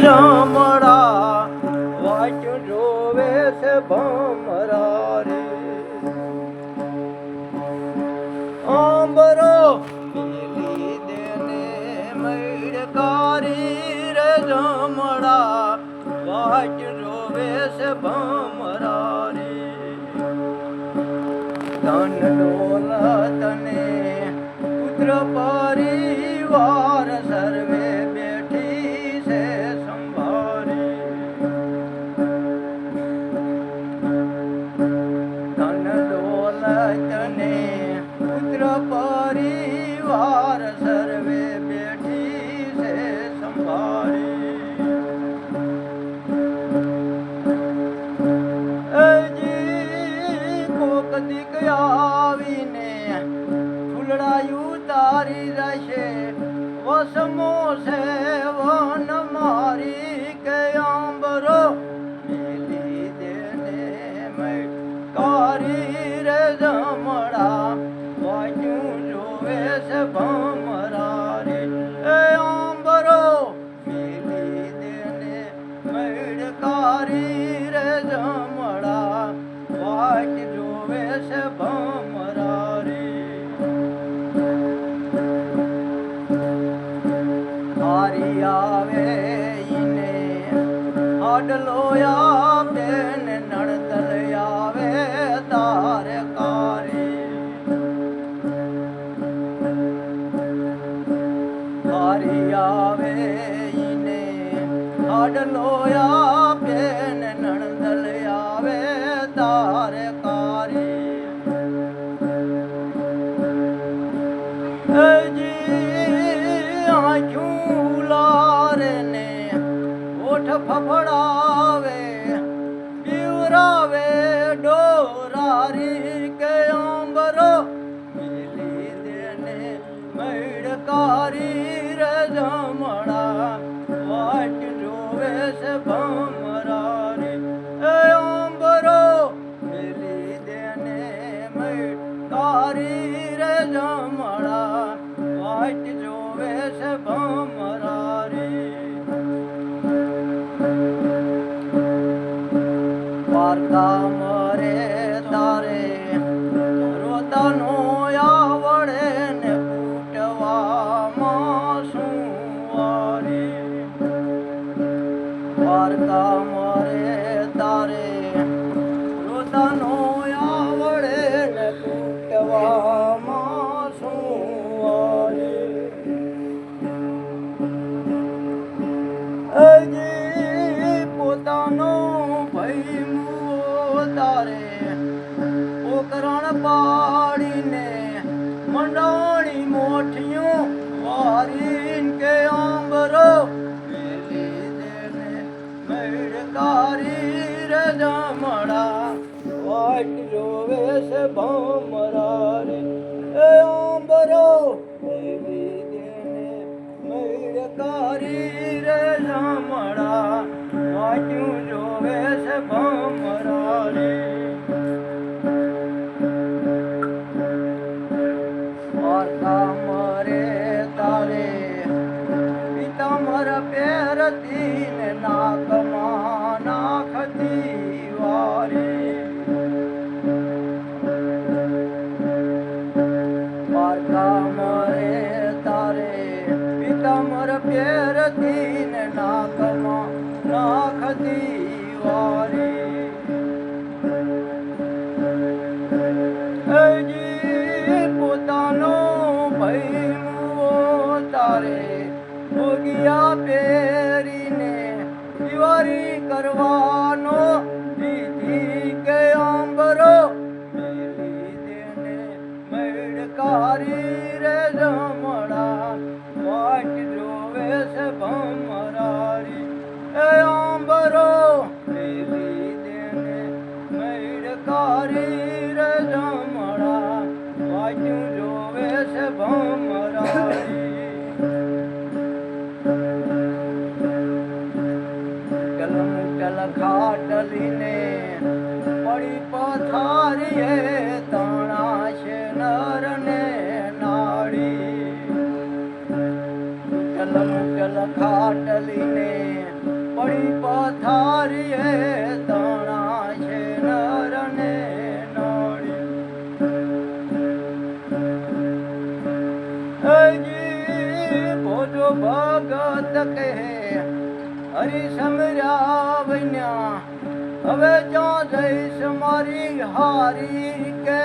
જમડા વાચ જોવે છે ભમરા રે આંબરો પીલી દેને મૈડકારી રે જમડા વાચ જોવે છે ભમરા રે ધન દોલત ને પુત્ર પરિવાર સર્વે બેઠી છે સંભાળી ધન દોલત ને પુત્ર પરિવાર સર્વે બેઠી છે સંભાળી હજી કોક દીક આવીને ફૂલડાયું તારી રહેશે વસમો છે વન મારી કે આંબરો મેલી દેને મૈડકારી રે જમડા વાંચ્યું જોવે છે ભમરા રે એ આંબરો મેલી દેને મૈડકારી રે જમડા વાંચ જોવે છે ભમરા રે હારી આવે ઈને હાડલો આપે ને નડતલ આવે તારે કારી હારી આવે ઈને હાડલો આપે ને નડતલ આવે તારે કારી ફફડાવે પીવરાવે ડોરારી કે આંબરો મેલી દેને મૈડકારી રે જમડા વાટ જોવે છે ભમરા રે એ આંબરો મેલી દેને મૈડકારી રે જમડા વાટ જોવે છે ભમરા રે વાર્તા મરે તારે રોતાનો આવડે ને ફૂટવામાં શું વારે વાર્તા મરે તારે રોતાનો આવડે ને ફૂટવામાં શું વારે હજી પોતાનો ભઈ તારે પોકરણ પાડીને મંડાણી મોઠિયું વારીન કે આંબરો મેલી દેને મૈડકારી રે જમડા વાટ જોવે છે ભમરા રે એ આંબરો મેલી દેને મૈડકારી રે જમડા વાટ્યું જોવે છે ભમરા રે વાર્તા મરે તારે પિતામર પહેરતી ને નાકમાં નાખતી વારે વાર્તા મરે તારે પિતામર પહેરતી ને નાકમાં નાખતી વારે હજી પોતાનો ભઈ તારે ભોગિયા પહેરીને દિવારી કરવાનો દીધી કે આંબરો મેલી દેને મૈડકારી રે જમડા વાટ જોવે છે ભમરા રે એ આંબરો મેલી દેને મૈડકારી રે જમડા વાટ્યું જોવે છે ભમરા રે ખાટલીને પડી પથારીએ તણા છે નર ને નાડી મુકલ ખાટલીને પડી પથારીએ તણા છે નર ને નારી હજી ભોજો ભગત કહે હરી સમર્યા બન્યા હવે ક્યાં જઈશ મારી હારી કે